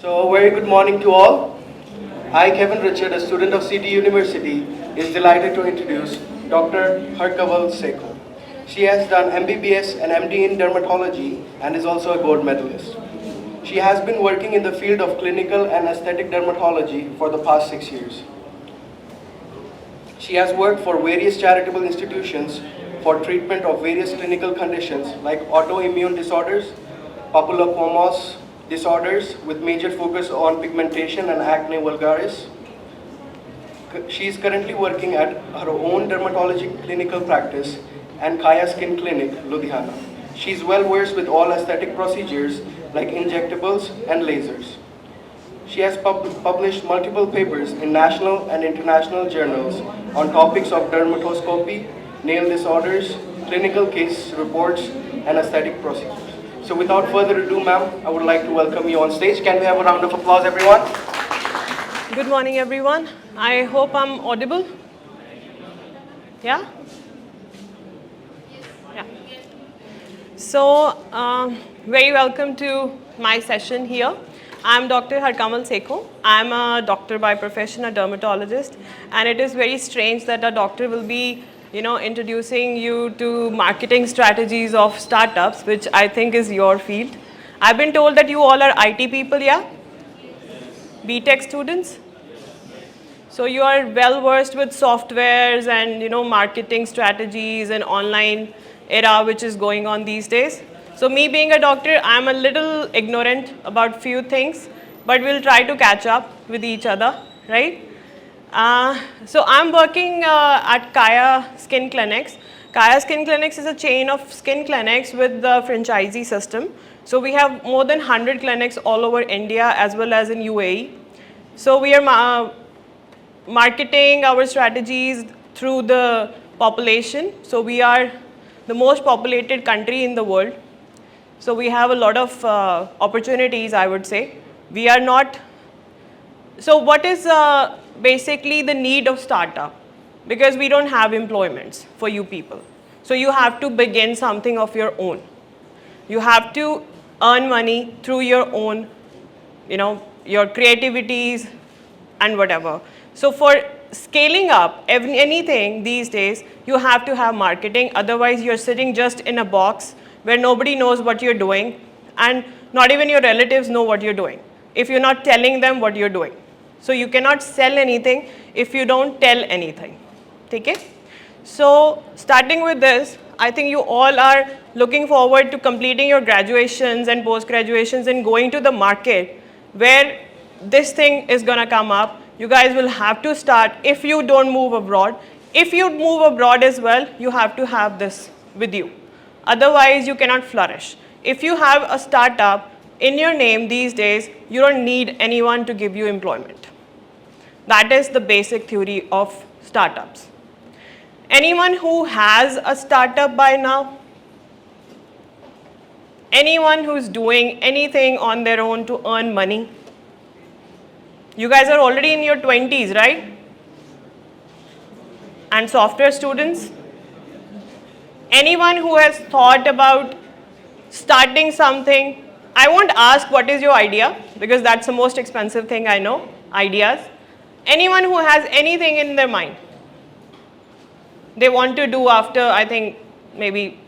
So, very good morning to all. I, Kevin Richard, a student of City University, is delighted to introduce Dr. Harkanwal Sekhon. She has done MBBS and MD in dermatology and is also a gold medalist. She has been working in the field of clinical and aesthetic dermatology for the past 6 years. She has worked for various charitable institutions for treatment of various clinical conditions like autoimmune disorders, papulopustular disorders with major focus on pigmentation and acne vulgaris. She is currently working at her own dermatology clinical practice and Kaya Skin Clinic, Ludhiana. She is well versed with all aesthetic procedures like injectables and lasers. She has published multiple papers in national and international journals on topics of dermatoscopy, nail disorders, clinical case reports, and aesthetic procedures. So without further ado, ma'am, I would like to welcome you on stage. Can we have a round of applause, everyone? Good morning, everyone. I hope I'm audible. Yeah? Yeah. So, very welcome to my session here. I'm Dr. Harkanwal Sekhon. I'm a doctor by profession, a dermatologist, and it is very strange that a doctor will be, introducing you to marketing strategies of startups, which I think is your field. I've been told that you all are IT people, yeah? BTech students? So you are well versed with softwares and marketing strategies and online era which is going on these days. So me being a doctor, I'm a little ignorant about few things, but we'll try to catch up with each other, right? So I'm working at Kaya Skin Clinics. Kaya Skin Clinics is a chain of skin clinics with the franchisee system. So we have more than 100 clinics all over India as well as in UAE. So we are marketing our strategies through the population. So we are the most populated country in the world. So we have a lot of opportunities, I would say. We are not. So what is basically the need of startup? Because we don't have employments for you people. So you have to begin something of your own. You have to earn money through your own, your creativities and whatever. So for scaling up anything these days, you have to have marketing. Otherwise, you're sitting just in a box where nobody knows what you're doing, and not even your relatives know what you're doing if you're not telling them what you're doing. So you cannot sell anything if you don't tell anything. Okay? So starting with this, I think you all are looking forward to completing your graduations and post-graduations and going to the market where this thing is going to come up. You guys will have to start if you don't move abroad. If you move abroad as well, you have to have this with you. Otherwise, you cannot flourish. If you have a startup in your name these days, you don't need anyone to give you employment. That is the basic theory of startups. Anyone who has a startup by now? Anyone who's doing anything on their own to earn money? You guys are already in your 20s, right? And software students? Anyone who has thought about starting something? I won't ask what is your idea, because that's the most expensive thing I know, ideas. Anyone who has anything in their mind they want to do after, I think, maybe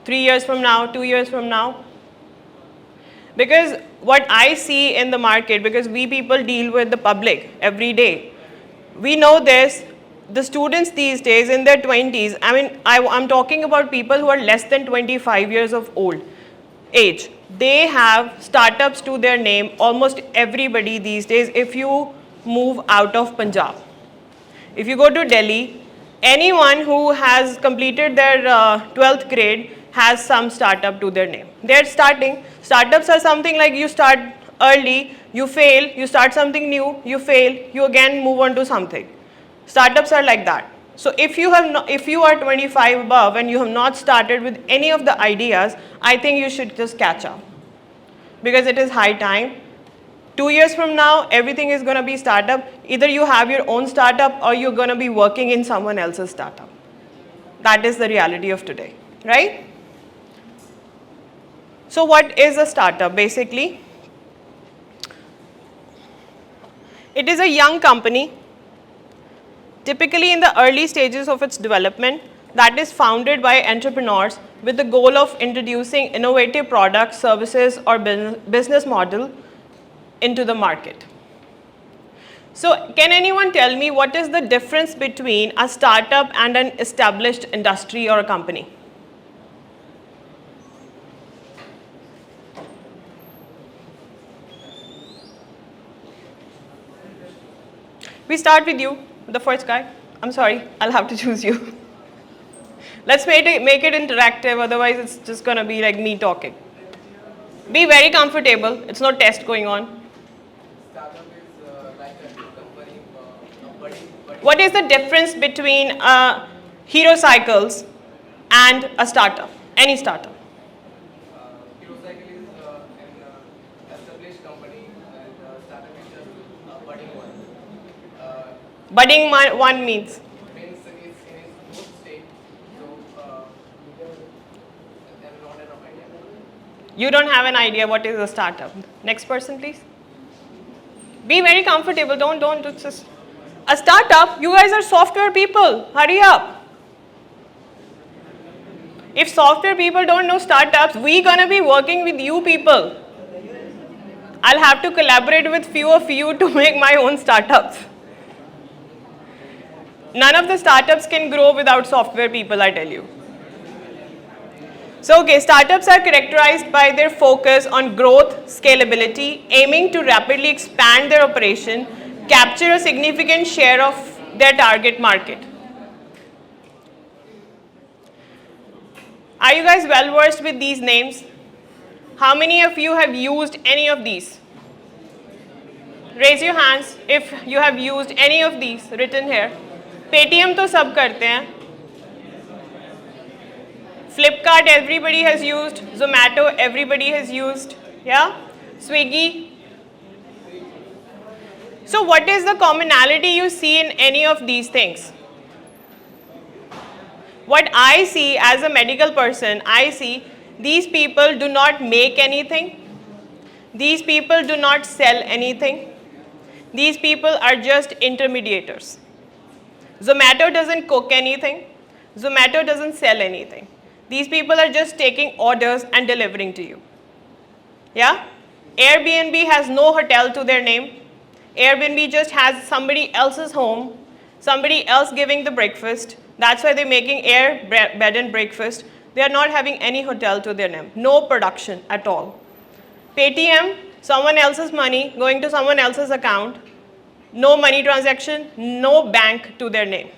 3 years from now, 2 years from now? Because what I see in the market, because we people deal with the public every day, we know this, the students these days in their 20s, I mean, I'm talking about people who are less than 25 years of age. They have startups to their name, almost everybody these days, if you move out of Punjab. If you go to Delhi, anyone who has completed their 12th grade has some startup to their name. They're starting. Startups are something like you start early, you fail, you start something new, you fail, you again move on to something. Startups are like that. So if you are 25 above and you have not started with any of the ideas, I think you should just catch up, because it is high time. 2 years from now, everything is going to be startup. Either you have your own startup or you're going to be working in someone else's startup. That is the reality of today, right? So what is a startup? Basically, It is a young company, typically in the early stages of its development, that is founded by entrepreneurs with the goal of introducing innovative products, services, or business model into the market. So, can anyone tell me what is the difference between a startup and an established industry or a company? We start with you, the first guy. I'm sorry, I'll have to choose you. Let's make it interactive, otherwise it's just gonna be like me talking. Be very comfortable, it's no test going on. Startup is like a new company, What is the difference between Hero Cycles and a startup, any startup? Hero Cycle is an established company, and startup is just a budding one. Budding one means? Means it's in its growth state, so there is not enough idea. You don't have an idea what is a startup. Next person, please. Be very comfortable, don't just. A startup, you guys are software people, hurry up. If software people don't know startups, we're gonna be working with you people. I'll have to collaborate with few of you to make my own startups. None of the startups can grow without software people, I tell you. So, okay, startups are characterized by their focus on growth, scalability, aiming to rapidly expand their operation, capture a significant share of their target market. Are you guys well versed with these names? How many of you have used any of these? Raise your hands if you have used any of these written here. Paytm तो सब करते हैं. Flipkart everybody has used. Zomato everybody has used. Yeah? Swiggy. So what is the commonality you see in any of these things? What I see as a medical person, I see these people do not make anything. These people do not sell anything. These people are just intermediators. Zomato doesn't cook anything. Zomato doesn't sell anything. These people are just taking orders and delivering to you. Yeah? Airbnb has no hotel to their name. Airbnb just has somebody else's home, somebody else giving the breakfast. That's why they're making air, bed and breakfast. They are not having any hotel to their name. No production at all. Paytm, someone else's money going to someone else's account. No money transaction, no bank to their name.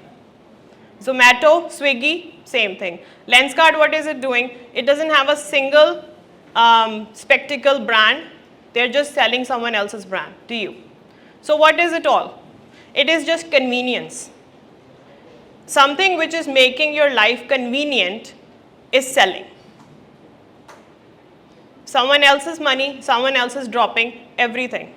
Zomato, Swiggy, same thing. Lenskart, what is it doing? It doesn't have a single spectacle brand. They're just selling someone else's brand to you. So what is it all? It is just convenience. Something which is making your life convenient is selling. Someone else's money, someone else is dropping everything.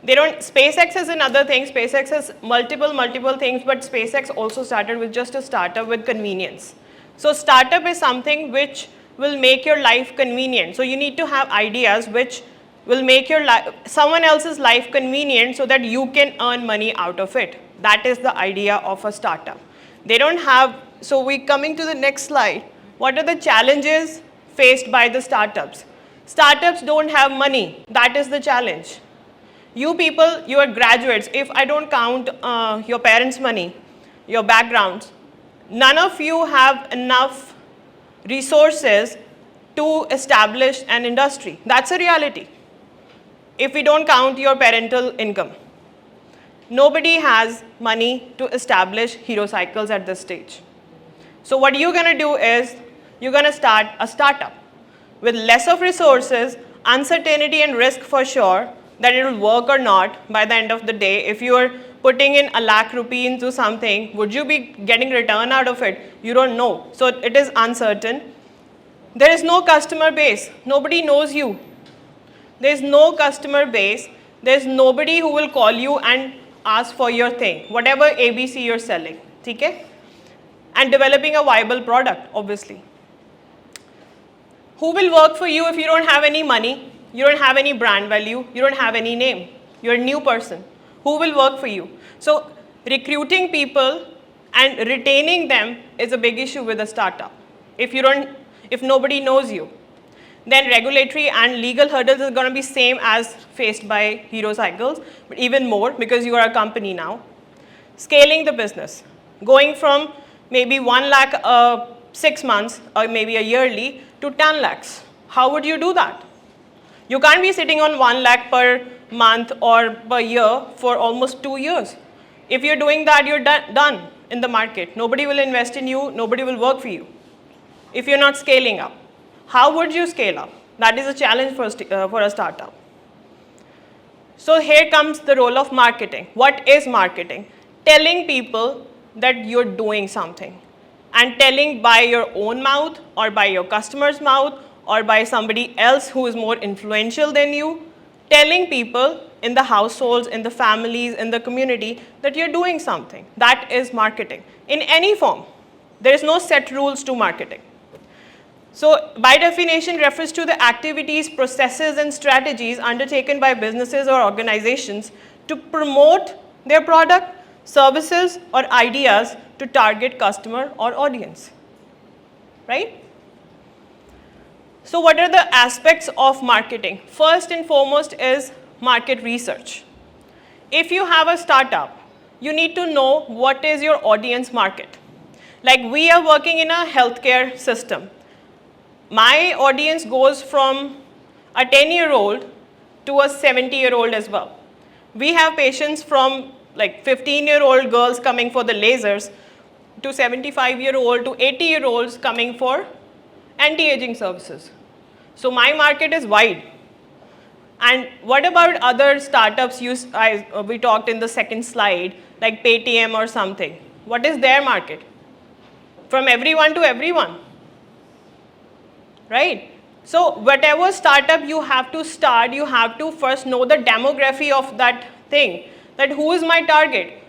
They don't, SpaceX is another thing. SpaceX has multiple things, but SpaceX also started with just a startup with convenience. So startup is something which will make your life convenient. So you need to have ideas which will make your someone else's life convenient so that you can earn money out of it. That is the idea of a startup. They don't have, so we're coming to the next slide. What are the challenges faced by the startups? Startups don't have money. That is the challenge. You people, you are graduates. If I don't count your parents' money, your backgrounds, none of you have enough resources to establish an industry. That's a reality. If we don't count your parental income. Nobody has money to establish Hero Cycles at this stage. So what you're going to do is, you're going to start a startup with less of resources, uncertainty and risk for sure, that it will work or not by the end of the day. If you are putting in a lakh rupee into something, would you be getting return out of it? You don't know. So it is uncertain. There is no customer base. Nobody knows you. There is no customer base. There is nobody who will call you and ask for your thing, whatever ABC you're selling. Okay? And developing a viable product, obviously. Who will work for you if you don't have any money? You don't have any brand value, you don't have any name. You're a new person. Who will work for you? So recruiting people and retaining them is a big issue with a startup. If nobody knows you, then regulatory and legal hurdles are going to be same as faced by Hero Cycles, but even more because you are a company now. Scaling the business, going from maybe 1 lakh 6 months or maybe a yearly to 10 lakhs. How would you do that? You can't be sitting on 1 lakh per month or per year for almost 2 years. If you're doing that, you're done in the market. Nobody will invest in you, nobody will work for you if you're not scaling up. How would you scale up? That is a challenge for a startup. So here comes the role of marketing. What is marketing? Telling people that you're doing something, and telling by your own mouth or by your customer's mouth or by somebody else who is more influential than you, telling people in the households, in the families, in the community that you're doing something. That is marketing in any form. There is no set rules to marketing. So by definition refers to the activities, processes and strategies undertaken by businesses or organizations to promote their product, services or ideas to target customer or audience, right? So what are the aspects of marketing? First and foremost is market research. If you have a startup, you need to know what is your audience market. Like we are working in a healthcare system. My audience goes from a 10-year-old to a 70-year-old as well. We have patients from like 15-year-old girls coming for the lasers to 75-year-old to 80-year-olds coming for anti-aging services. So my market is wide. And what about other startups we talked in the second slide, like Paytm or something? What is their market? From everyone to everyone, right? So whatever startup you have to start, you have to first know the demography of that thing, that who is my target.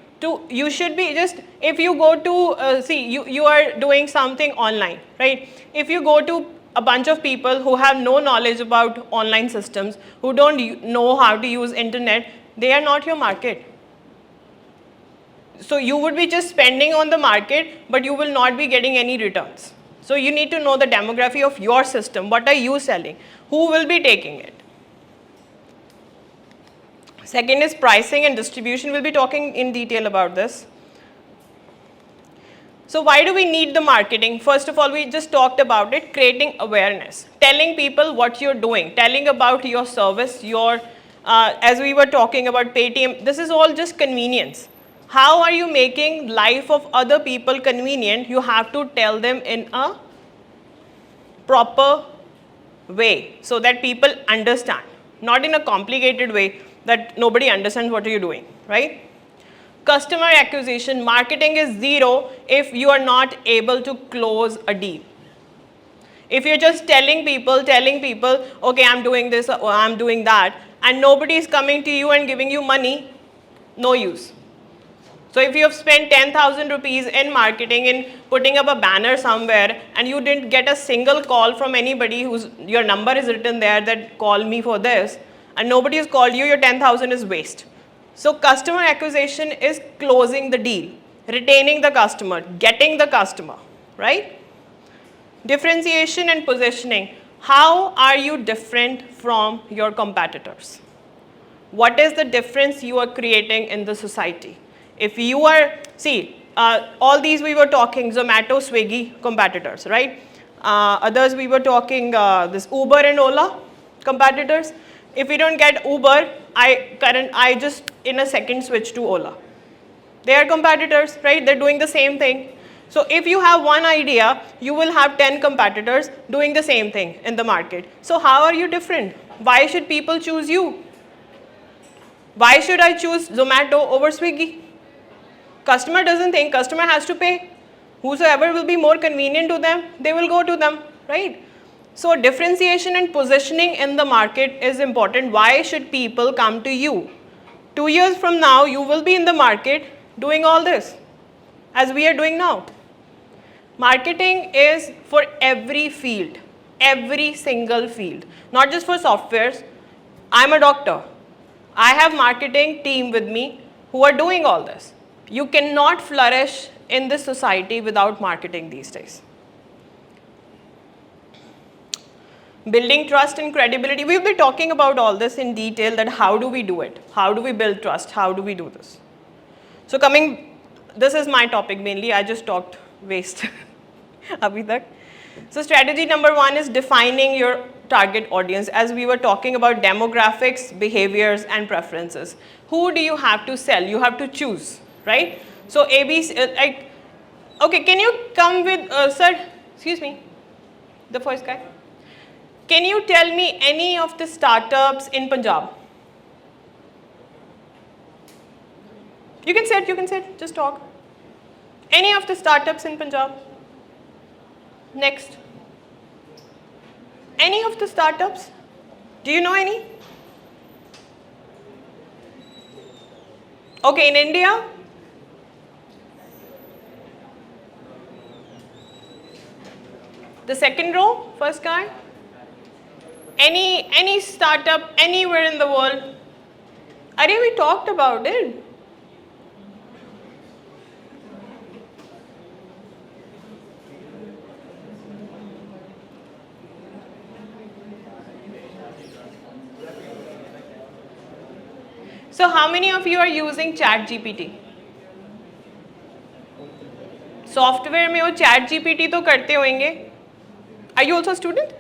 You should be just, if you go to, you are doing something online, right? If you go to a bunch of people who have no knowledge about online systems, who don't know how to use internet, they are not your market. So you would be just spending on the market, but you will not be getting any returns. So you need to know the demography of your system. What are you selling? Who will be taking it? Second is pricing and distribution. We'll be talking in detail about this. So why do we need the marketing? First of all, we just talked about it, creating awareness, telling people what you're doing, telling about your service, as we were talking about Paytm, this is all just convenience. How are you making life of other people convenient? You have to tell them in a proper way so that people understand, not in a complicated way that nobody understands what you're doing, right? Customer acquisition, marketing is zero if you are not able to close a deal. If you're just telling people, okay, I'm doing this or I'm doing that, and nobody is coming to you and giving you money, no use. So if you have spent 10,000 rupees in marketing, in putting up a banner somewhere, and you didn't get a single call from anybody your number is written there that call me for this, and nobody has called you, your 10,000 is waste. So customer acquisition is closing the deal, retaining the customer, getting the customer, right? Differentiation and positioning. How are you different from your competitors? What is the difference you are creating in the society? If you are, all these we were talking, Zomato, Swiggy competitors, right? Others we were talking, this Uber and Ola competitors. If we don't get Uber, I just in a second switch to Ola. They are competitors, right? They're doing the same thing. So if you have one idea, you will have 10 competitors doing the same thing in the market. So how are you different? Why should people choose you? Why should I choose Zomato over Swiggy? Customer doesn't think, customer has to pay. Whosoever will be more convenient to them, they will go to them, right? So differentiation and positioning in the market is important. Why should people come to you? 2 years from now, you will be in the market doing all this, as we are doing now. Marketing is for every field, every single field, not just for softwares. I'm a doctor. I have marketing team with me who are doing all this. You cannot flourish in this society without marketing these days. Building trust and credibility. We'll be talking about all this in detail, that how do we do it? How do we build trust? How do we do this? So this is my topic mainly. I just talked waste abhi tak. So strategy number 1 is defining your target audience. As we were talking about demographics, behaviors and preferences. Who do you have to sell? You have to choose, right? So ABC, okay, can you come with, sir, excuse me, the first guy. Can you tell me any of the startups in Punjab? You can sit, just talk. Any of the startups in Punjab? Next. Any of the startups? Do you know any? Okay, in India? The second row, first guy? Any startup anywhere in the world? I think we talked about it. So how many of you are using ChatGPT? Software में वो ChatGPT तो करते होंगे. Are you also a student?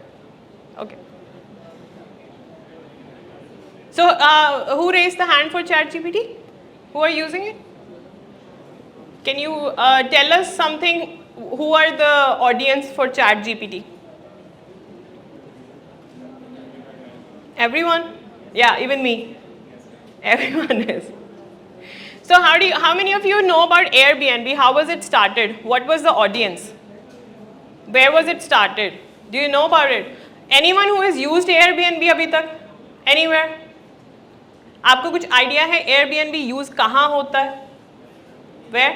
Okay. So who raised the hand for ChatGPT? Who are using it? Can you tell us something? Who are the audience for ChatGPT? Everyone? Yeah, even me. Everyone is. So how many of you know about Airbnb? How was it started? What was the audience? Where was it started? Do you know about it? Anyone who has used Airbnb अभी तक? Anywhere? आपको कुछ idea है Airbnb use कहाँ होता है? Where?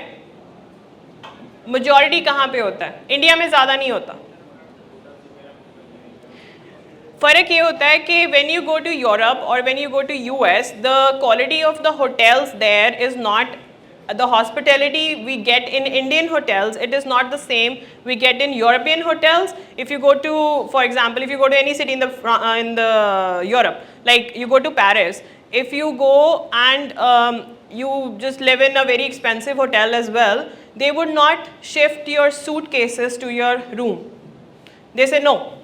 Majority कहाँ पे होता है? इंडिया में ज़्यादा नहीं होता. फ़र्क ये होता है कि when you go to Europe or when you go to US, the quality of the hotels there is not the hospitality we get in Indian hotels. It is not the same we get in European hotels. If you go to, for example, if you go to any city in the Europe, like you go to Paris, if you go and you just live in a very expensive hotel as well, they would not shift your suitcases to your room. They say no.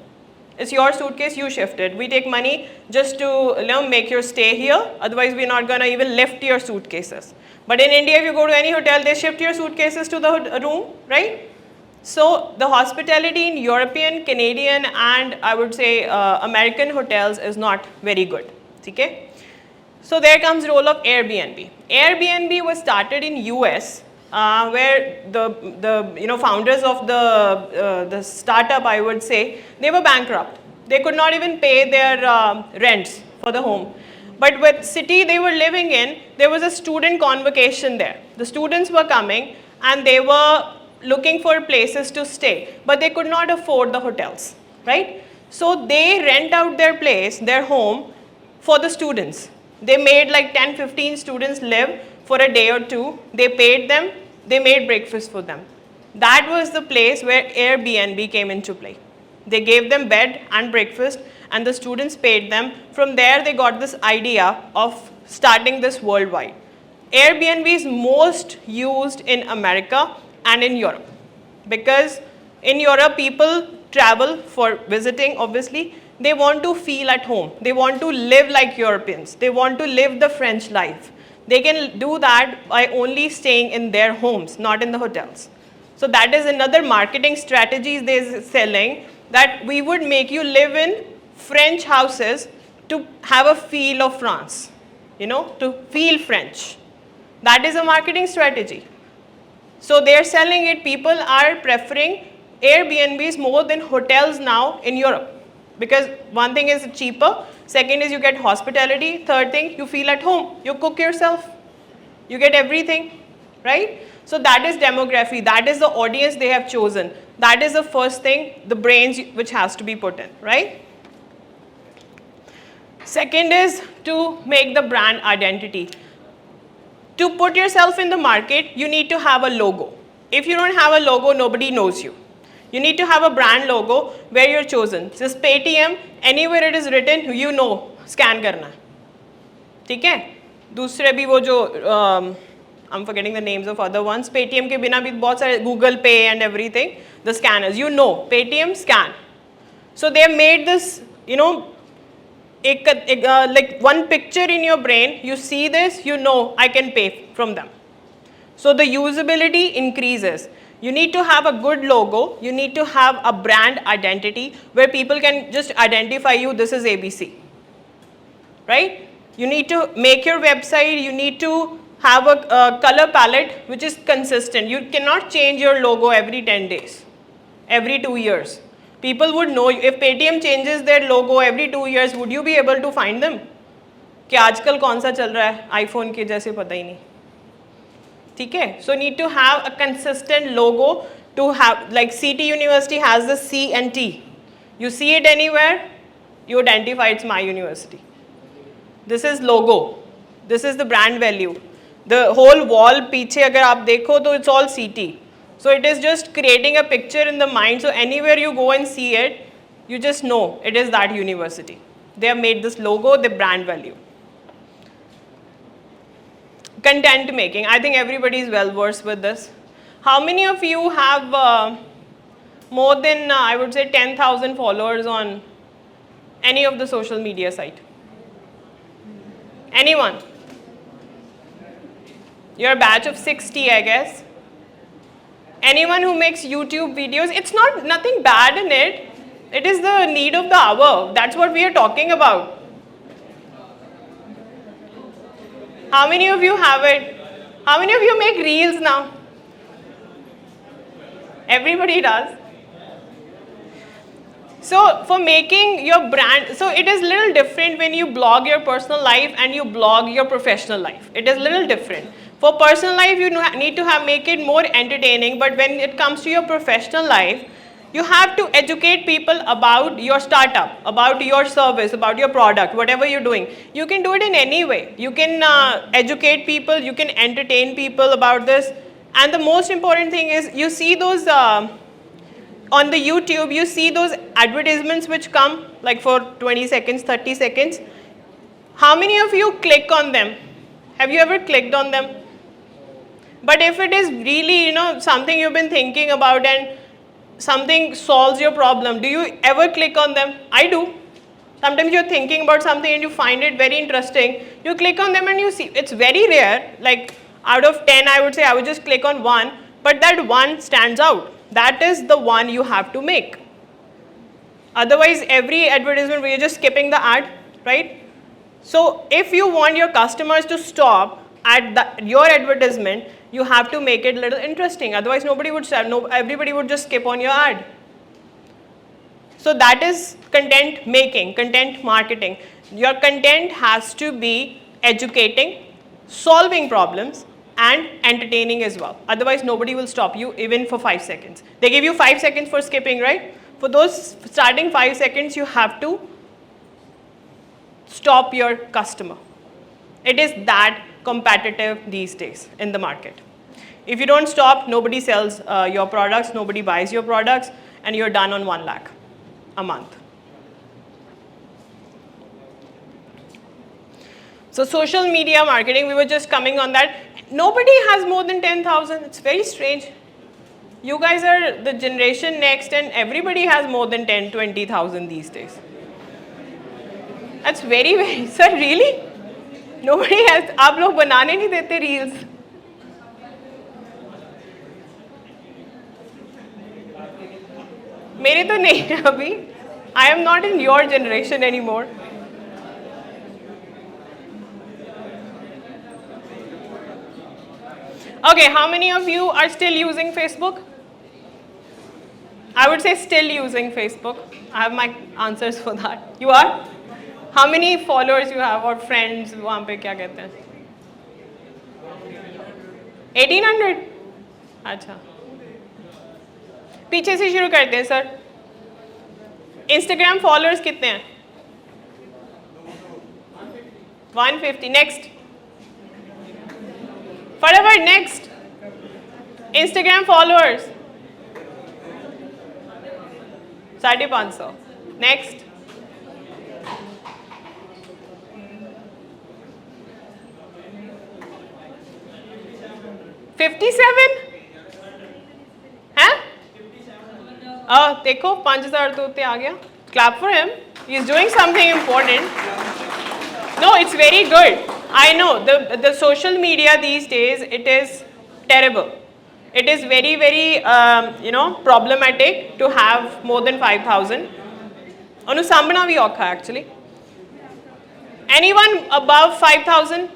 It's your suitcase, you shift it. We take money just to make your stay here. Otherwise, we're not going to even lift your suitcases. But in India, if you go to any hotel, they shift your suitcases to the room, right? So the hospitality in European, Canadian, and I would say American hotels is not very good. Okay? So there comes the role of Airbnb. Airbnb was started in US. Where the founders of the startup, I would say, they were bankrupt. They could not even pay their rents for the home. But with city they were living in, there was a student convocation there. The students were coming and they were looking for places to stay, but they could not afford the hotels, right? So they rent out their place, their home, for the students. They made like 10-15 students live for a day or two. They paid them, they made breakfast for them. That was the place where Airbnb came into play. They gave them bed and breakfast and the students paid them. From there they got this idea of starting this worldwide. Airbnb is most used in America and in Europe because in Europe people travel for visiting, obviously. They want to feel at home. They want to live like Europeans. They want to live the French life. They can do that by only staying in their homes, not in the hotels. So that is another marketing strategy they're selling, that we would make you live in French houses to have a feel of France, to feel French. That is a marketing strategy. So they're selling it. People are preferring Airbnbs more than hotels now in Europe. Because one thing is cheaper, second is you get hospitality, third thing, you feel at home, you cook yourself, you get everything, right? So that is demography, that is the audience they have chosen. That is the first thing, the brains which has to be put in, right? Second is to make the brand identity. To put yourself in the market, you need to have a logo. If you don't have a logo, nobody knows you. You need to have a brand logo where you're chosen. Just Paytm, anywhere it is written, you know, scan करना. ठीक है? दूसरे भी वो जो I'm forgetting the names of other ones. Paytm के बिना भी बहुत सारे Google Pay and everything, the scanners, you know, Paytm scan. So they have made this, you know, like one picture in your brain, you see this, you know, I can pay from them. So the usability increases. You need to have a good logo, you need to have a brand identity where people can just identify you, this is ABC. Right? You need to make your website, you need to have a color palette which is consistent. You cannot change your logo every 10 days, every 2 years. People would know, if Paytm changes their logo every 2 years, would you be able to find them? कि आजकल कौन सा चल रहा है iPhone के जैसे पता ही नहीं ठीक है so need to have a consistent logo to have like CT University has the C and T you see it anywhere you identify it's my university this is logo this is the brand value the whole wall पीछे अगर आप देखो तो it's all CT so it is just creating a picture in the mind so anywhere you go and see it you just know it is that university they have made this logo the brand value. Content making. I think everybody is well versed with this. How many of you have more than, I would say, 10,000 followers on any of the social media site? Anyone? You're a batch of 60, I guess. Anyone who makes YouTube videos, it's not nothing bad in it. It is the need of the hour. That's what we are talking about. How many of you have it? How many of you make reels now? Everybody does. So for making your brand, so it is little different when you blog your personal life and you blog your professional life. It is little different. For personal life, you need to make it more entertaining, but when it comes to your professional life, you have to educate people about your startup, about your service, about your product, whatever you're doing. You can do it in any way. You can educate people, you can entertain people about this. And the most important thing is you see those, on the YouTube, you see those advertisements which come like for 20 seconds, 30 seconds. How many of you click on them? Have you ever clicked on them? But if it is really, something you've been thinking about and something solves your problem, do you ever click on them? I do. Sometimes you're thinking about something and you find it very interesting. You click on them and you see, it's very rare, like out of 10 I would say I would just click on one, but that one stands out. That is the one you have to make. Otherwise every advertisement where you're just skipping the ad, right? So if you want your customers to stop at your advertisement, you have to make it a little interesting. Otherwise nobody would start, everybody would just skip on your ad. So that is content making, content marketing. Your content has to be educating, solving problems and entertaining as well. Otherwise nobody will stop you even for 5 seconds. They give you 5 seconds for skipping, right? For those starting 5 seconds you have to stop your customer. It is that competitive these days in the market. If you don't stop, nobody sells your products, nobody buys your products, and you're done on 1 lakh a month. So social media marketing, we were just coming on that. Nobody has more than 10,000. It's very strange. You guys are the generation next and everybody has more than 10, 20,000 these days. That's very, very, sir, really? Nobody has, आप लोग बनाने नहीं देते reels. मेरे तो नहीं है अभी. I am not in your generation anymore. Okay, how many of you are still using Facebook? I would say still using Facebook. I have my answers for that. You are? How many followers you have or friends? वहाँ पे क्या कहते हैं? 1800? अच्छा. पीछे से शुरू करते हैं सर. Instagram followers कितने हैं? 150. Next. Fatapat, next. Instagram followers. 550. Next. $57? Huh? Oh, देखो 5,000 तो उत्ते आ गया. Clap for him. He's doing something important. No, it's very good. I know the social media these days, it is terrible. It is very, very, problematic to have more than 5,000. Onu sambhana bhi aukha actually. Anyone above 5,000?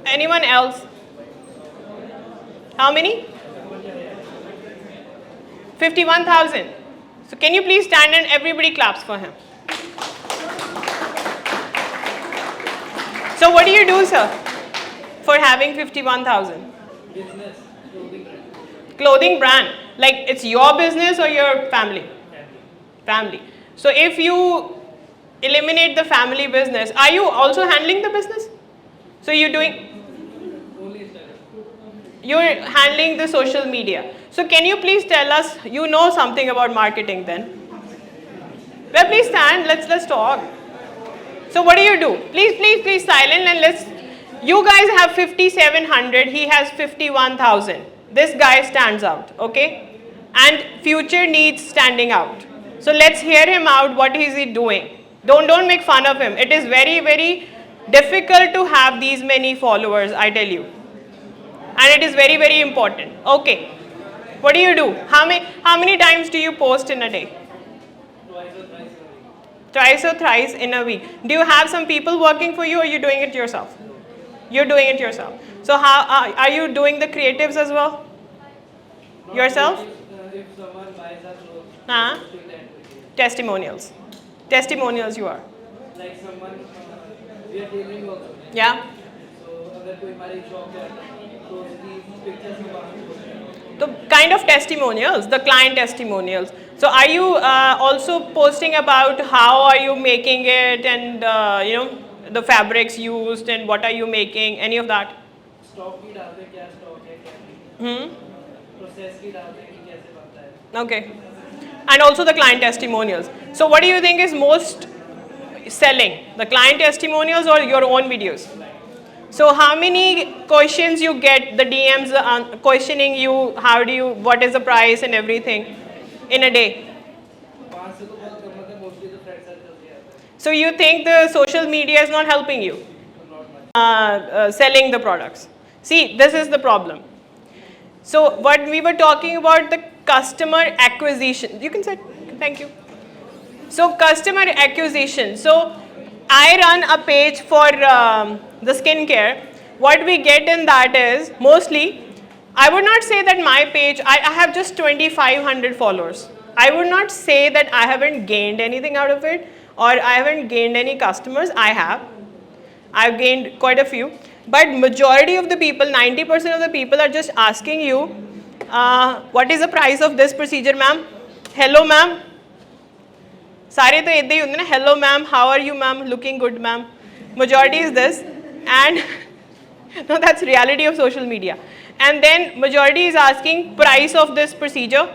Anyone else? How many? 51,000. So can you please stand and everybody claps for him? So what do you do, sir, for having 51,000? Business, clothing brand. Clothing brand. Like it's your business or your family? Family. So if you eliminate the family business, are you also handling the business? So you're doing, Only Instagram. you're handling the social media. So can you please tell us, you know something about marketing then? Well, please stand, let's talk. So what do you do? Please silent and let's, you guys have 5,700, he has 51,000. This guy stands out, okay? And future needs standing out. So let's hear him out, what is he doing? Don't make fun of him. It is very, very difficult to have these many followers, I tell you. And it is very, very important. Okay. What do you do? How many times do you post in a day? Twice or thrice a week. Twice or thrice in a week. Do you have some people working for you or are you doing it yourself? You're doing it yourself. So how are you doing the creatives as well? Not Yourself? If someone buys our clothes, Huh? do that with you. Testimonials. Testimonials you are. Like someone, we are dealing also. Yeah? So अगर कोई हमारी shop पे आता है, तो उसकी pictures हम वहाँ पे post करते हैं. The kind of testimonials, the client testimonials. So are you also posting about how are you making it and the fabrics used and what are you making, any of that? Stock भी डालते हैं, क्या stock है, क्या नहीं. Process भी डालते हैं कि कैसे बनता है. Okay. And also the client testimonials. So what do you think is most selling? The client testimonials or your own videos? So how many questions you get, the DMs questioning you, what is the price and everything in a day? 5 से तो बहुत कम होता है, mostly तो friend circle से आता है. So you think the social media is not helping you Not much. selling the products? See, this is the problem. So what we were talking about, the customer acquisition. You can say, thank you. So customer acquisition. So I run a page for the skincare. What we get in that is mostly, I would not say that my page, I have just 2,500 followers. I would not say that I haven't gained anything out of it or I haven't gained any customers. I have. I've gained quite a few. But majority of the people, 90% of the people are just asking you, what is the price of this procedure, ma'am? Hello, ma'am. सारे तो इधर ही होंगे ना, hello ma'am, how are you ma'am, looking good ma'am. Majority is this, and no, that's reality of social media. And then majority is asking price of this procedure.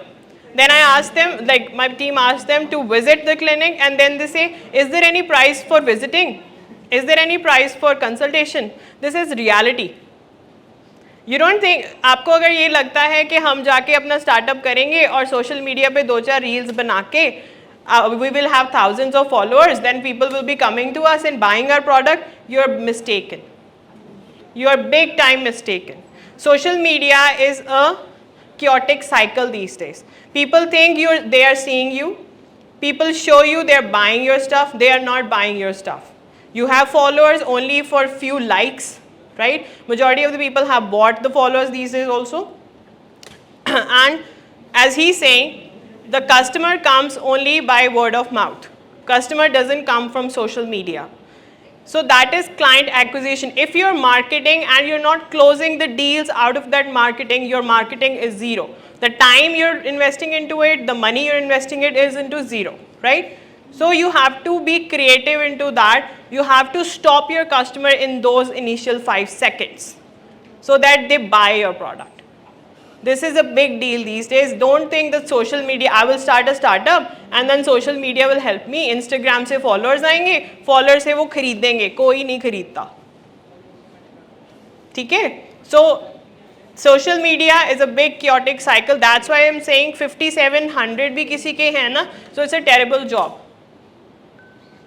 Then I ask them, like my team asks them to visit the clinic, and then they say, is there any price for visiting? Is there any price for consultation? This is reality. You don't think, आपको अगर ये लगता है कि हम जाके अपना startup करेंगे और सोशल मीडिया पे 2-4 रील्स बना के we will have thousands of followers, then people will be coming to us and buying our product, you're mistaken. You're big time mistaken. Social media is a chaotic cycle these days. People think they are seeing you. People show you they're buying your stuff. They are not buying your stuff. You have followers only for few likes, right? Majority of the people have bought the followers these days also. And as he's saying, the customer comes only by word of mouth. Customer doesn't come from social media. So that is client acquisition. If you're marketing and you're not closing the deals out of that marketing, your marketing is zero. The time you're investing into it, the money you're investing it is into zero, right? So you have to be creative into that. You have to stop your customer in those initial 5 seconds so that they buy your product. This is a big deal these days. Don't think that social media, I will start a startup and then social media will help me. Instagram से followers आएंगे, followers से वो खरीदेंगे, कोई नहीं खरीदता. ठीक है? So social media is a big chaotic cycle. That's why I'm saying 5700 भी किसी के हैं ना, so it's a terrible job.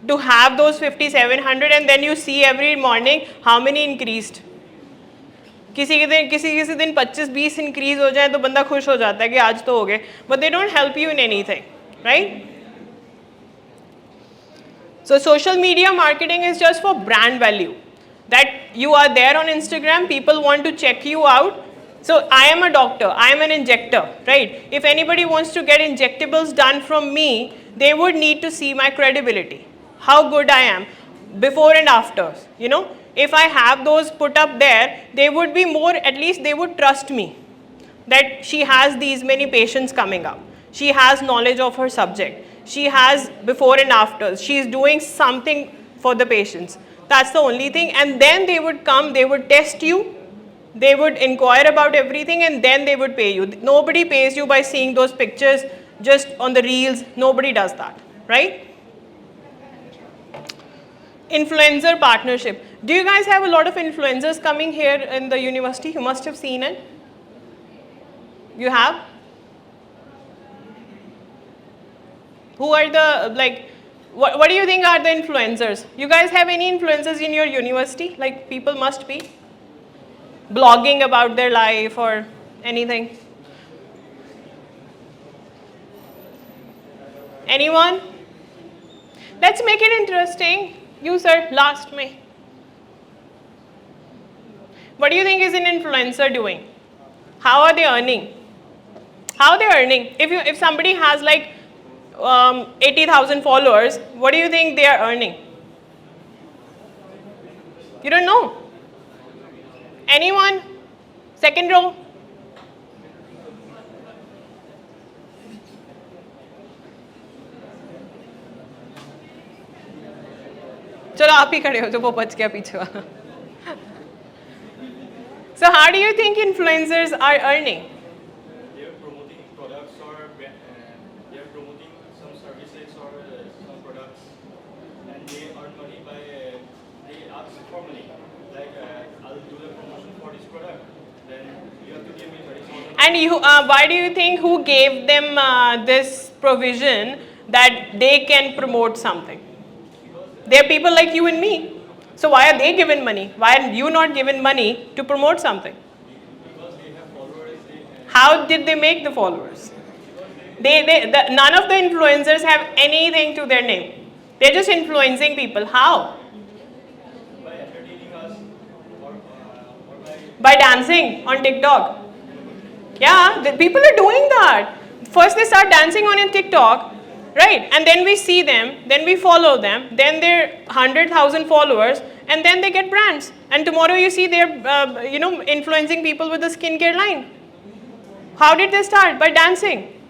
To have those 5700 and then you see every morning how many increased. किसी दिन 25-20 इंक्रीज हो जाए तो बंदा खुश हो जाता है कि आज तो हो गए, but they don't help you in anything, right? So social media marketing is just for brand value, that you are there on Instagram, people want to check you out. So I am a doctor, I am an injector, right? If anybody wants to get injectables done from me, they would need to see my credibility, how good I am before and after, you know. If I have those put up there, they would be more, at least they would trust me that she has these many patients coming up. She has knowledge of her subject. She has before and after. She is doing something for the patients. That's the only thing. And then they would come, they would test you, they would inquire about everything, and then they would pay you. Nobody pays you by seeing those pictures just on the reels. Nobody does that, right? Influencer partnership. Do you guys have a lot of influencers coming here in the university? You must have seen it. You have? Who are the, like, what do you think are the influencers? You guys have any influencers in your university? Like, people must be blogging about their life or anything. Anyone? Let's make it interesting. You sir, last me. What do you think is an influencer doing? How are they earning? How are they earning? If somebody has like 80,000 followers, what do you think they are earning? You don't know? Anyone? Second row? चलो आप ही खड़े हो जो वो बच गया पीछे वाला. So how do you think influencers are earning? They are promoting products or they are promoting some services or some products, and they earn money by they ask for money. Like I'll do the promotion for this product, then you have to give me 30,000. And you, why do you think who gave them this provision that they can promote something? They are people like you and me. So why are they given money? Why are you not given money to promote something? Because they have followers. How did they make the followers? None of the influencers have anything to their name. They're just influencing people. How? By entertaining us or By dancing on TikTok. Yeah, the people are doing that. First they start dancing on a TikTok, right? And then we see them, then we follow them, then they're 100,000 followers, and then they get brands. And tomorrow you see they're, influencing people with the skincare line. How did they start? By dancing.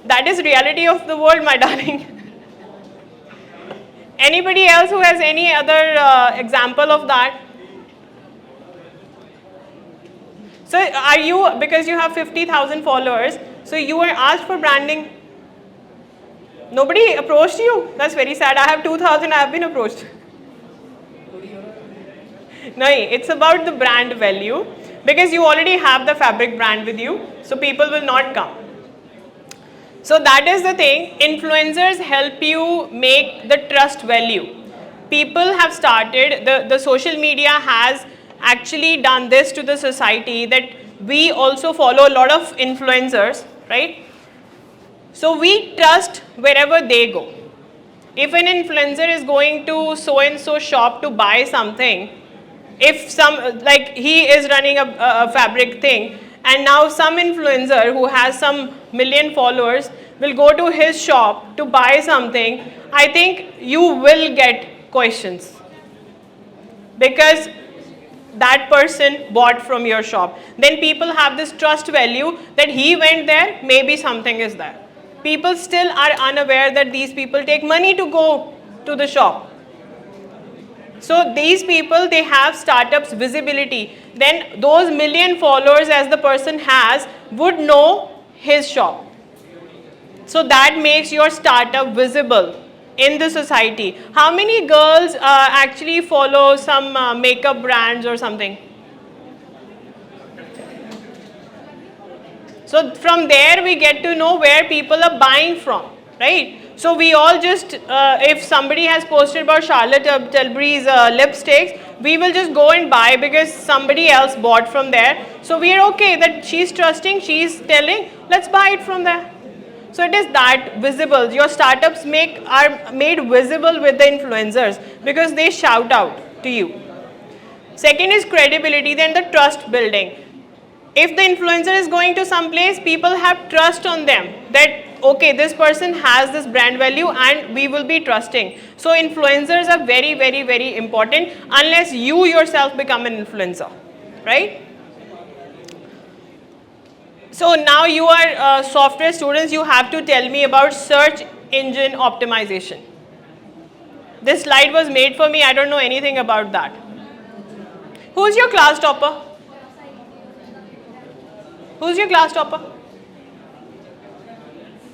That is reality of the world, my darling. Anybody else who has any other example of that? So are you, because you have 50,000 followers, so you were asked for branding? Nobody approached you? That's very sad. I have 2,000, I have been approached. No, it's about the brand value, because you already have the fabric brand with you, so people will not come. So that is the thing. Influencers help you make the trust value. People have started, the social media has actually done this to the society, that we also follow a lot of influencers, right? So we trust wherever they go. If an influencer is going to so and so shop to buy something, if he is running a fabric thing, and now some influencer who has some million followers will go to his shop to buy something, I think you will get questions, because that person bought from your shop. Then people have this trust value that he went there, maybe something is there. People still are unaware that these people take money to go to the shop. So these people, they have startups visibility. Then those million followers as the person has would know his shop. So that makes your startup visible in the society. How many girls actually follow some makeup brands or something? So from there we get to know where people are buying from, right? So we all just, if somebody has posted about Charlotte Tilbury's lipsticks, we will just go and buy because somebody else bought from there. So we are okay that she's trusting, she's telling, let's buy it from there. So it is that visible. Your startups are made visible with the influencers because they shout out to you. Second is credibility, then the trust building. If the influencer is going to some place, people have trust on them that okay, this person has this brand value and we will be trusting. So influencers are very, very, very important unless you yourself become an influencer, right? So now you are software students, you have to tell me about search engine optimization. This slide was made for me, I don't know anything about that. Who's your class topper? Who's your class topper?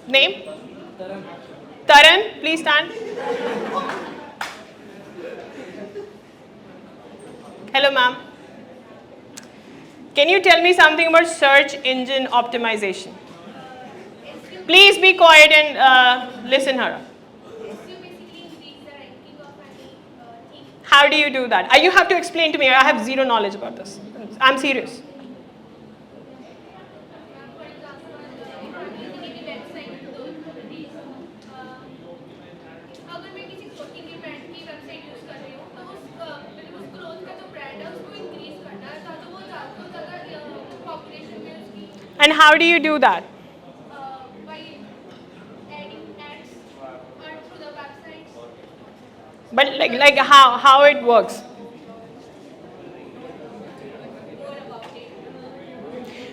Name? Taran, please stand. Hello, ma'am. Can you tell me something about search engine optimization? Please be quiet and listen her. How do you do that? You have to explain to me. I have zero knowledge about this. I'm serious. And how do you do that? By adding ads through the websites. But like how it works?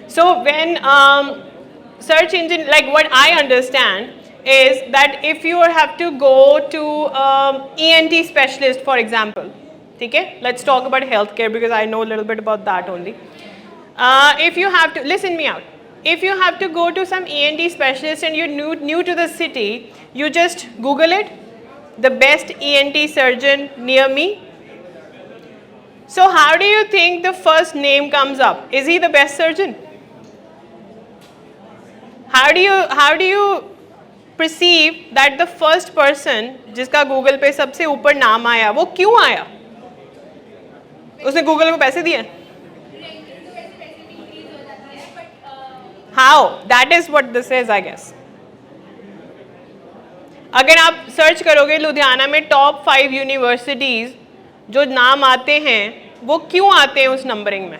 So when search engine, like what I understand is that if you have to go to ENT specialist, for example, okay? Let's talk about healthcare because I know a little bit about that only. If you have to, listen me out. If you have to go to some ENT specialist and you're new to the city, you just Google it, the best ENT surgeon near me. So how do you think the first name comes up? Is he the best surgeon? How do you perceive that the first person जिसका Google पे सबसे ऊपर नाम आया, वो क्यों आया? उसने Google को पैसे दिए? How? That is what this is, I guess. अगर आप सर्च करोगे लुधियाना में टॉप 5 यूनिवर्सिटीज जो नाम आते हैं वो क्यों आते हैं उस नंबरिंग में?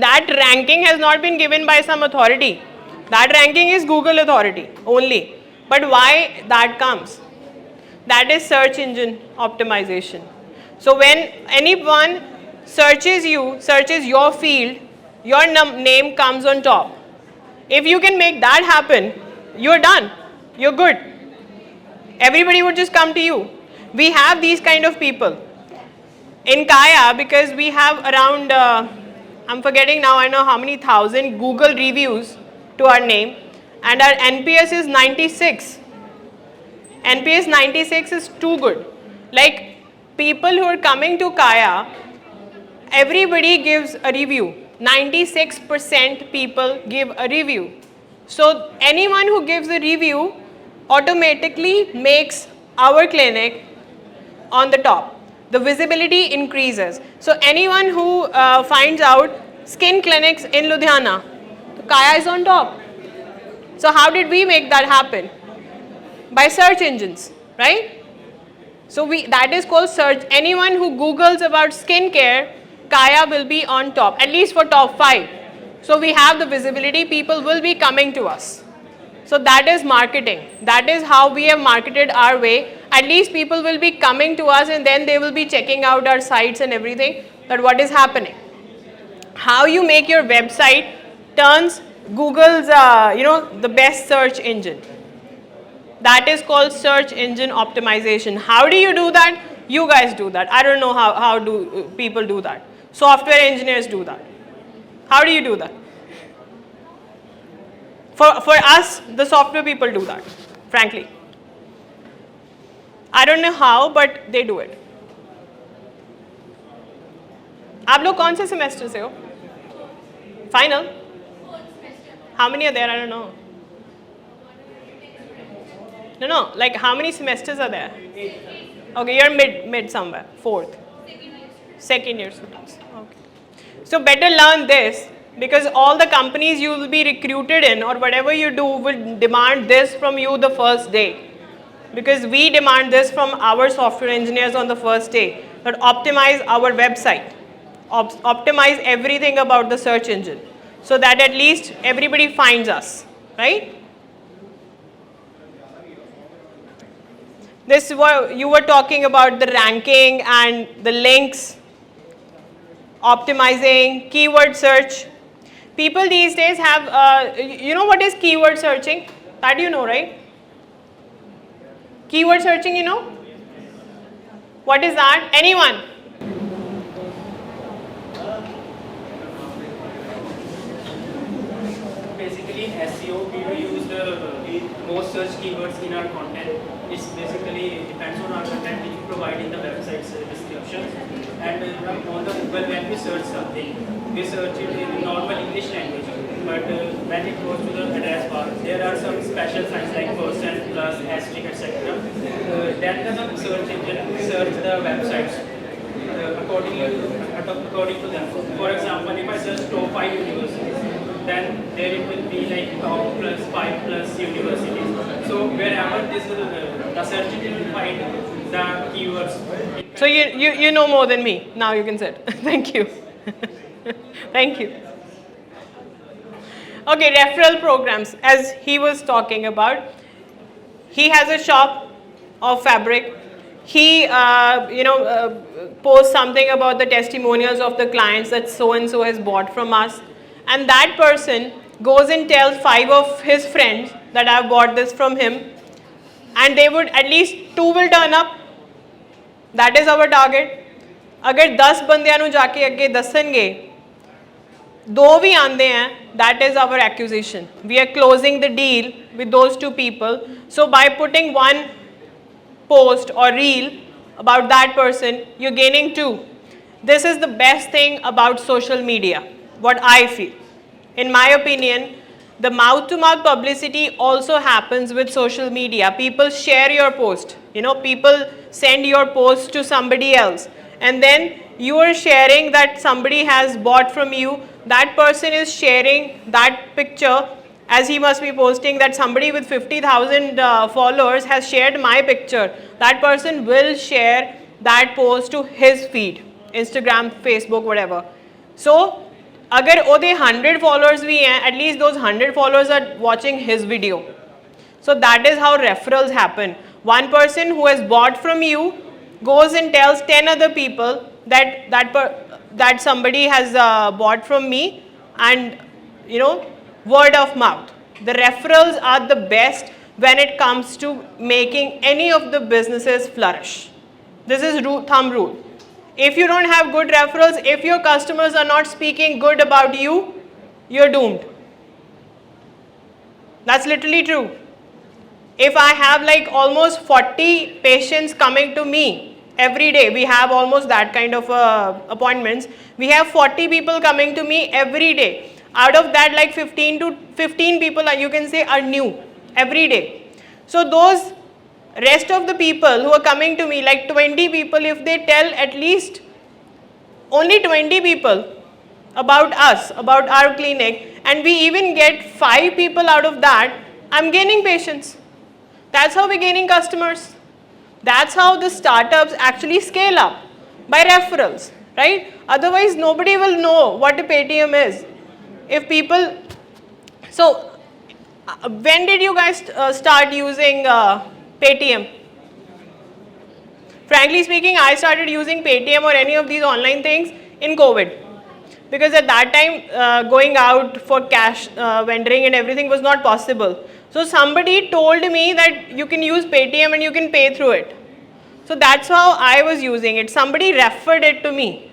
That ranking has not been given by some authority. That ranking is Google authority only. But why that comes? That is search engine optimization. So when anyone searches your field, your name comes on top. If you can make that happen, you're done. You're good. Everybody would just come to you. We have these kind of people. In Kaya, because we have around, I'm forgetting now, I know how many thousand Google reviews to our name, and our NPS is 96. NPS 96 is too good. Like people who are coming to Kaya, everybody gives a review. 96% people give a review. So anyone who gives a review automatically makes our clinic on the top. The visibility increases. So anyone who finds out skin clinics in Ludhiana, Kaya is on top. So how did we make that happen? By search engines, right? So that is called search. Anyone who Googles about skincare, Kaya will be on top, at least for top 5. So we have the visibility, people will be coming to us. So that is marketing. That is how we have marketed our way. At least people will be coming to us and then they will be checking out our sites and everything, that what is happening. How you make your website turns Google's, the best search engine. That is called search engine optimization. How do you do that? You guys do that. I don't know how do people do that. Software engineers do that. How do you do that? For us, the software people do that, frankly. I don't know how, but they do it. आप लोग कौन से semester से हो? Final? How many are there? I don't know. No, like how many semesters are there? Okay, you're mid somewhere, fourth. Second year students. Okay. So better learn this, because all the companies you will be recruited in or whatever you do will demand this from you the first day. Because we demand this from our software engineers on the first day, that optimize our website, optimize everything about the search engine, so that at least everybody finds us, right? This is what you were talking about, the ranking and the links, optimizing, keyword search. People these days have, you know what is keyword searching? That you know, right? Keyword searching, you know? What is that? Anyone? Basically, in SEO, we will use the most search keywords in our content. It's basically depends on our content which we provide in the website's description. And on the Google, when we search something, we search it in normal English language. But when it goes to the address bar, there are some special signs like percent, plus, asterisk, etc. Then the search engine search the websites according to them. For example, if I search top 5 universities, then there it will be like top plus 5 plus universities. So wherever this the search engine will find the keywords. So you know more than me. Now you can sit. Thank you. Thank you. Okay, referral programs, as he was talking about. He has a shop of fabric. He, posts something about the testimonials of the clients that so and so has bought from us, and that person goes and tells 5 of his friends that I've bought this from him, and they would at least 2 will turn up. That is our target. अगर 10 बंदियां नु जाके अगे दसणगे, 2 भी आंदे हैं, that is our accusation. We are closing the deal with those 2 people. So by putting 1 post or reel about that person, you're gaining 2. This is the best thing about social media, what I feel. In my opinion, the mouth-to-mouth publicity also happens with social media. People share your post. People send your post to somebody else, and then you are sharing that somebody has bought from you. That person is sharing that picture, as he must be posting that somebody with 50,000 followers has shared my picture. That person will share that post to his feed, Instagram, Facebook, whatever. So, अगर ओदे 100 followers भी हैं, at least those 100 followers are watching his video. So that is how referrals happen. One person who has bought from you goes and tells 10 other people that somebody has bought from me, and word of mouth. The referrals are the best when it comes to making any of the businesses flourish. This is thumb rule. If you don't have good referrals, if your customers are not speaking good about you, you're doomed. That's literally true. If I have like almost 40 patients coming to me every day, we have almost that kind of appointments. We have 40 people coming to me every day. Out of that, like 15 people, you can say, are new every day. So those rest of the people who are coming to me, like 20 people, if they tell at least only 20 people about us, about our clinic, and we even get 5 people out of that, I'm gaining patients. That's how we're gaining customers. That's how the startups actually scale up, by referrals, right? Otherwise, nobody will know what a Paytm is. If people, so when did you guys start using Paytm? Frankly speaking, I started using Paytm or any of these online things in COVID. because at that time going out for cash vending and everything was not possible. So somebody told me that you can use Paytm and you can pay through it. So that's how I was using it. Somebody referred it to me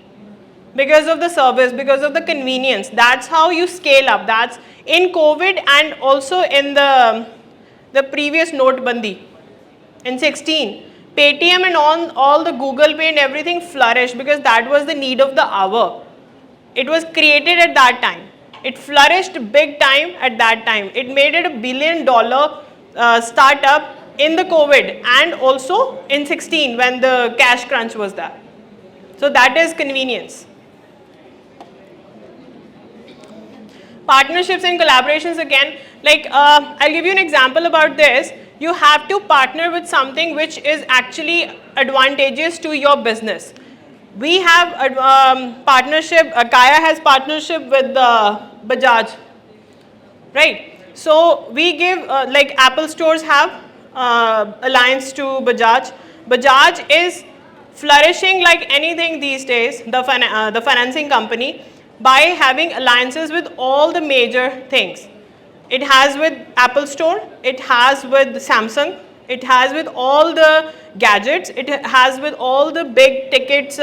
because of the service, because of the convenience. That's how you scale up. That's in COVID and also in the previous Notebandi in 16. Paytm and all the Google Pay and everything flourished because that was the need of the hour. It was created at that time. It flourished big time at that time. It made it $1 billion startup in the COVID and also in 16 when the cash crunch was there. So that is convenience. Partnerships and collaborations again, like I'll give you an example about this. You have to partner with something which is actually advantageous to your business. We have partnership, Kaya has partnership with Bajaj, right? So we give, like Apple stores have alliance to Bajaj. Bajaj is flourishing like anything these days, the financing company, by having alliances with all the major things. It has with Apple Store, it has with Samsung, it has with all the gadgets, it has with all the big tickets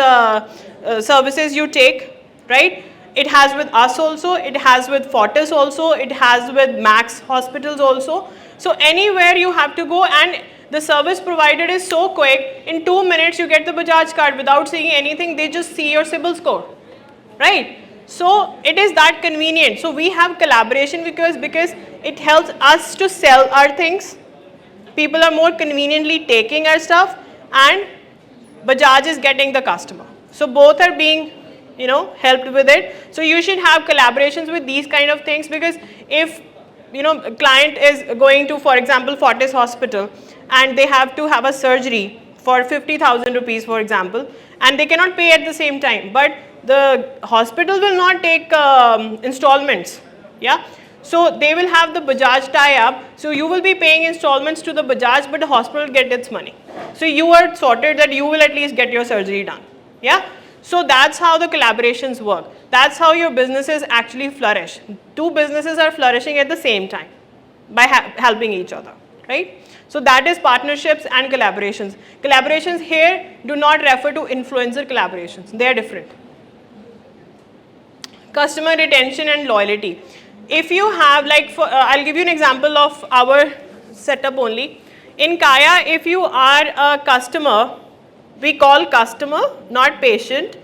services you take, right? It has with us also, it has with Fortis also, it has with Max Hospitals also. So anywhere you have to go, and the service provided is so quick, in 2 minutes you get the Bajaj card without seeing anything, they just see your CIBIL score, right? So it is that convenient. So we have collaboration because it helps us to sell our things. People are more conveniently taking our stuff and Bajaj is getting the customer. So both are being, helped with it. So you should have collaborations with these kind of things, because if, a client is going to, for example, Fortis Hospital and they have to have a surgery for 50,000 rupees, for example, and they cannot pay at the same time, but the hospital will not take installments, yeah? So they will have the Bajaj tie-up, so you will be paying installments to the Bajaj, but the hospital will get its money. So you are sorted that you will at least get your surgery done, yeah? So that's how the collaborations work. That's how your businesses actually flourish. Two businesses are flourishing at the same time by helping each other, right? So that is partnerships and collaborations. Collaborations here do not refer to influencer collaborations. They are different. Customer retention and loyalty. If you have, like, I'll give you an example of our setup only. In Kaya, if you are a customer, we call customer, not patient,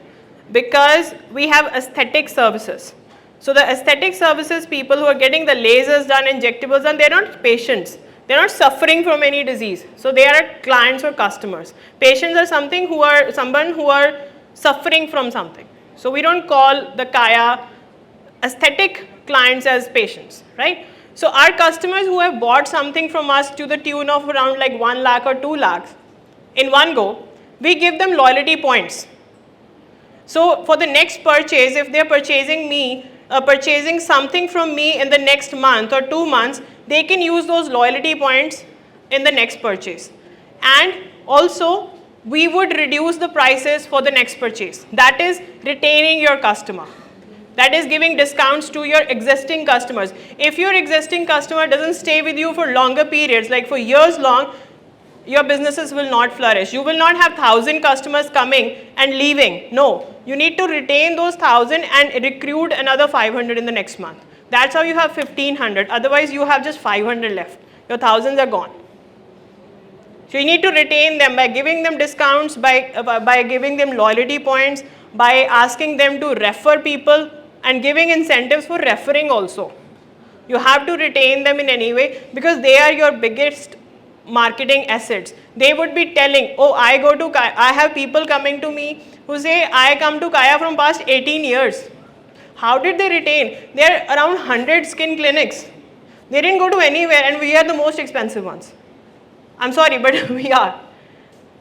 because we have aesthetic services. So the aesthetic services, people who are getting the lasers done, injectables done, they're not patients. They're not suffering from any disease. So they are clients or customers. Patients are someone who are suffering from something. So we don't call the Kaya aesthetic clients as patients, right? So our customers who have bought something from us to the tune of around like 1 lakh or 2 lakhs in one go, we give them loyalty points. So for the next purchase, if they're purchasing something from me in the next month or 2 months, they can use those loyalty points in the next purchase. And also, we would reduce the prices for the next purchase. That is retaining your customer. That is giving discounts to your existing customers. If your existing customer doesn't stay with you for longer periods, like for years long, your businesses will not flourish. You will not have 1,000 customers coming and leaving. No, you need to retain those 1,000 and recruit another 500 in the next month. That's how you have 1,500. Otherwise, you have just 500 left. Your thousands are gone. So you need to retain them by giving them discounts, by giving them loyalty points, by asking them to refer people and giving incentives for referring also. You have to retain them in any way because they are your biggest marketing assets. They would be telling, oh, I go to Kaya. I have people coming to me who say, I come to Kaya from past 18 years. How did they retain? There are around 100 skin clinics. They didn't go to anywhere and we are the most expensive ones. I'm sorry, but we are.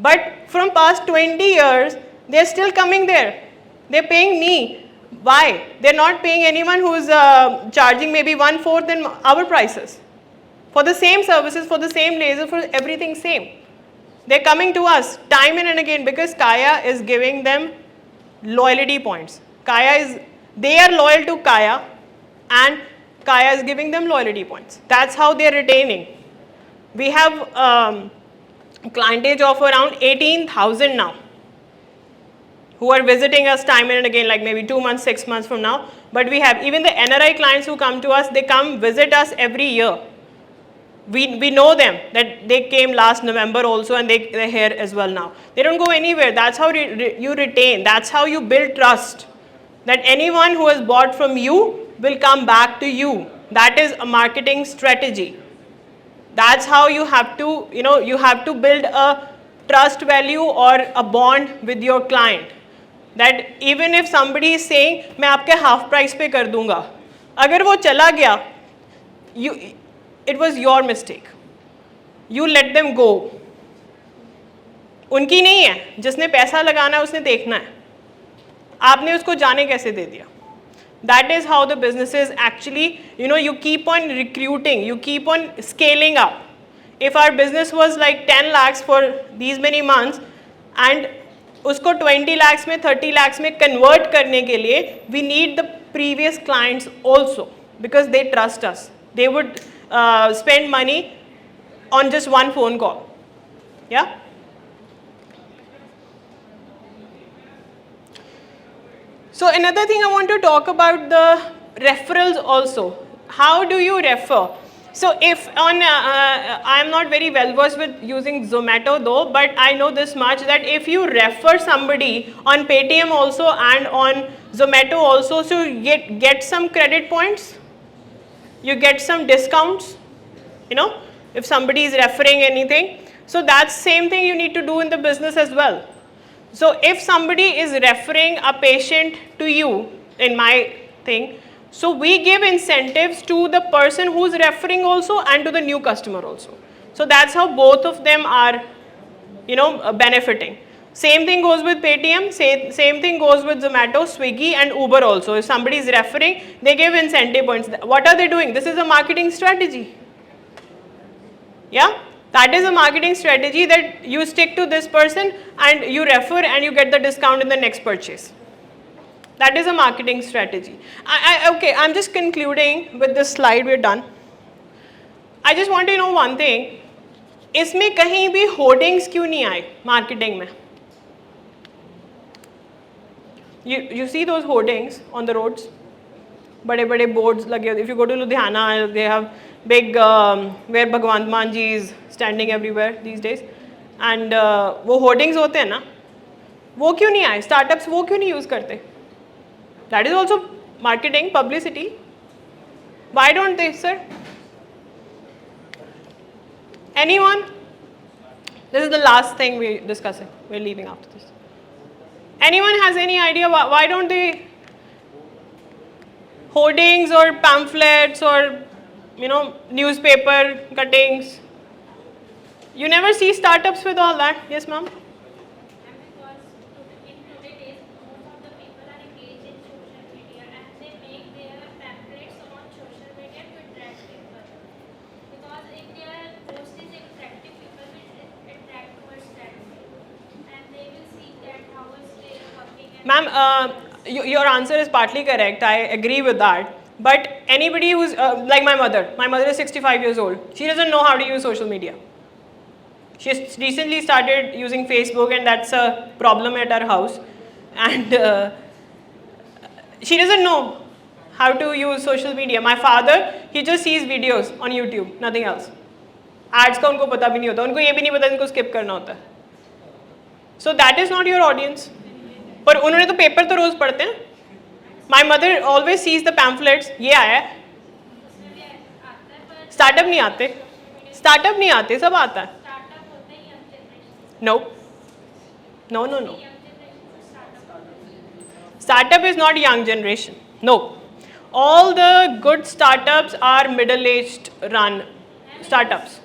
But from past 20 years, they're still coming there. They're paying me. Why? They're not paying anyone who's charging maybe 1/4 in our prices. For the same services, for the same laser, for everything same. They're coming to us time and again because Kaya is giving them loyalty points. Kaya is They are loyal to Kaya and Kaya is giving them loyalty points. That's how they are retaining. We have clientage of around 18,000 now who are visiting us time and again, like maybe 2 months, 6 months from now. But we have even the NRI clients who come to us, they come visit us every year. We know them, that they came last November also and they're here as well now. They don't go anywhere. That's how you retain. That's how you build trust. That anyone who has bought from you will come back to you. That is a marketing strategy. That's how you have to, you have to build a trust value or a bond with your client. That even if somebody is saying, मैं आपके half price पे कर दूँगा, अगर वो चला गया, it was your mistake. You let them go. उनकी नहीं है, जिसने पैसा लगाना है उसने देखना है. आपने उसको जाने कैसे दे दिया? That is how the businesses actually, you keep on recruiting, you keep on scaling up. If our business was like 10 lakhs for these many months and उसको 20 lakhs में 30 lakhs में convert करने के लिए, we need the previous clients also because they trust us. They would spend money on just one phone call. Yeah? So another thing I want to talk about the referrals also. How do you refer? So if on, I'm not very well versed with using Zomato though, but I know this much that if you refer somebody on Paytm also and on Zomato also, so you get some credit points, you get some discounts, if somebody is referring anything. So that's same thing you need to do in the business as well. So if somebody is referring a patient to you, in my thing, so we give incentives to the person who's referring also and to the new customer also. So that's how both of them are, benefiting. Same thing goes with Paytm, same thing goes with Zomato, Swiggy and Uber also. If somebody is referring, they give incentive points. What are they doing? This is a marketing strategy. Yeah? That is a marketing strategy that you stick to this person and you refer and you get the discount in the next purchase. That is a marketing strategy. Okay, I'm just concluding with this slide, we're done. I just want to know one thing. इसमें कहीं भी hoardings क्यों नहीं आए marketing में? You see those hoardings on the roads? बड़े-बड़े boards लगे. If you go to Ludhiana, they have big where Bhagwant Manji is standing everywhere these days. And वो hoardings होते हैं ना, वो क्यों नहीं आए? Startups वो क्यों नहीं use करते? That is also marketing, publicity. Why don't they, sir? Anyone? This is the last thing we're discussing. We're leaving after this. Anyone has any idea why don't they? Hoardings or pamphlets or, newspaper cuttings. You never see startups with all that. Yes, ma'am? Ma'am, your answer is partly correct. I agree with that. But anybody who's like my mother is 65 years old. She doesn't know how to use social media. She recently started using Facebook and that's a problem at our house. And she doesn't know how to use social media. My father, he just sees videos on YouTube, nothing else. Ads का उनको पता भी नहीं होता, उनको ये भी नहीं पता इनको skip करना होता है. So that is not your audience. पर उन्होंने तो पेपर तो रोज पढ़ते हैं. My mother always sees the pamphlets. ये आया है. Startup नहीं आते. Startup नहीं आते, सब आता है. No. No. Startup is not young generation. No. All the good startups are middle-aged run startups.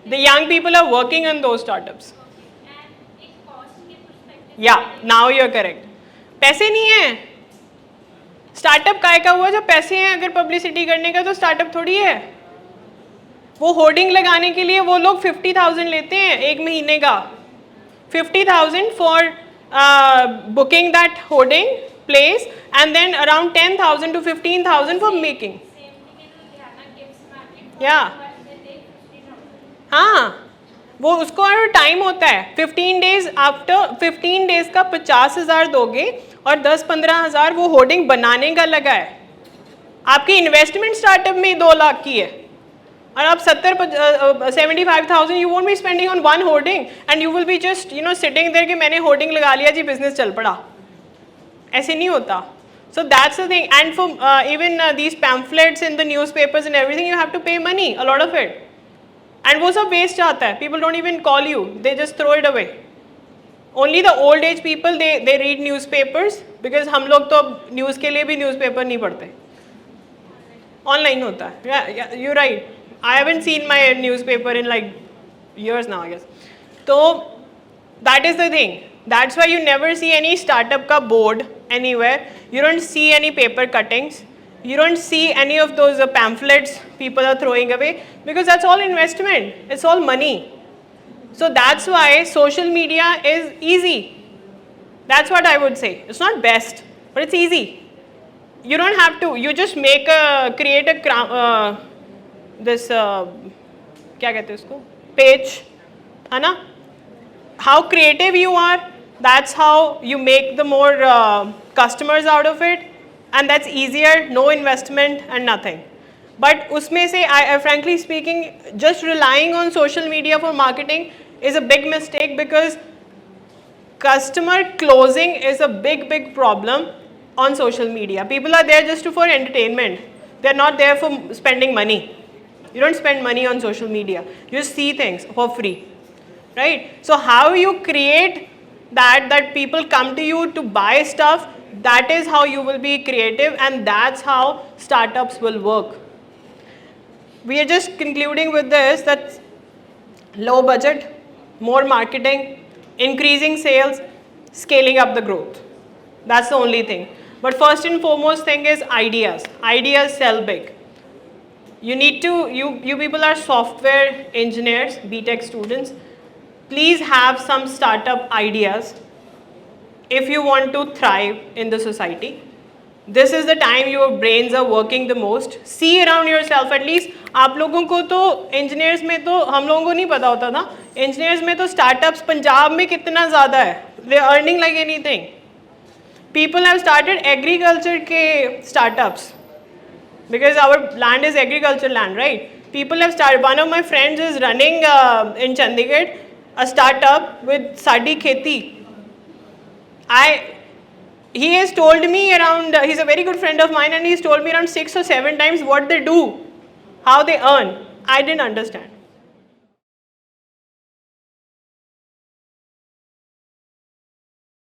The young people are working on those startups. Yeah, now you're correct. पैसे नहीं है. स्टार्टअप काय का हुआ जब पैसे हैं अगर पब्लिसिटी करने का तो स्टार्टअप थोड़ी है. वो होर्डिंग लगाने के लिए वो लोग 50,000 लेते हैं एक महीने का. 50,000 for booking that hoarding place, and then around 10,000 to 15,000 for making. Same thing in Ludhiana gives market. Yeah. But they take 15. हाँ, वो उसको टाइम होता है 15 डेज, आफ्टर 15 डेज का 50,000 दोगे और 10-15,000 वो होर्डिंग बनाने का लगा है. आपकी इन्वेस्टमेंट स्टार्टअप में 2 लाख की है और आप 75,000 you won't be spending on one hoarding and you will be just sitting there कि मैंने होर्डिंग लगा लिया जी बिजनेस चल पड़ा. ऐसे नहीं होता. So that's the thing, and for even these pamphlets in the newspapers and everything, you have to pay money, a lot of it, and वो सब waste जाता है. People don't even call you, they just throw it away. Only the old age people they read newspapers, because हम लोग तो news के लिए भी newspaper नहीं पढ़ते, online होता है. Yeah, you're right. I haven't seen my newspaper in like years now, I guess. So that is the thing. That's why you never see any startup ka board anywhere. You don't see any paper cuttings. You don't see any of those pamphlets people are throwing away, because that's all investment. It's all money. So that's why social media is easy. That's what I would say. It's not best, but it's easy. You don't have to. You just create a this क्या कहते हैं उसको, page, है ना? How creative you are, that's how you make the more customers out of it, and that's easier, no investment and nothing. But उसमें से I frankly speaking, just relying on social media for marketing is a big mistake, because customer closing is a big problem on social media. People are there just for entertainment. They're not there for spending money. You don't spend money on social media. You just see things for free. Right? So how you create that people come to you to buy stuff, that is how you will be creative, and that's how startups will work. We are just concluding with this, that low budget, more marketing, increasing sales, scaling up the growth. That's the only thing. But first and foremost thing is ideas. Ideas sell big. You need to, you people are software engineers, BTech students. Please have some startup ideas if you want to thrive in the society. This is the time your brains are working the most. See around yourself. At least आप लोगों को तो engineers में तो हम लोगों को नहीं पता होता था. Engineers में तो startups पंजाब में कितना ज़्यादा है. They are earning like anything. People have started agriculture के startups, because our land is agriculture land, right? People have started. One of my friends is running in Chandigarh a startup with Sadi Kheti. He has told me around, he's a very good friend of mine, and he's told me around 6 or 7 times what they do, how they earn. I didn't understand.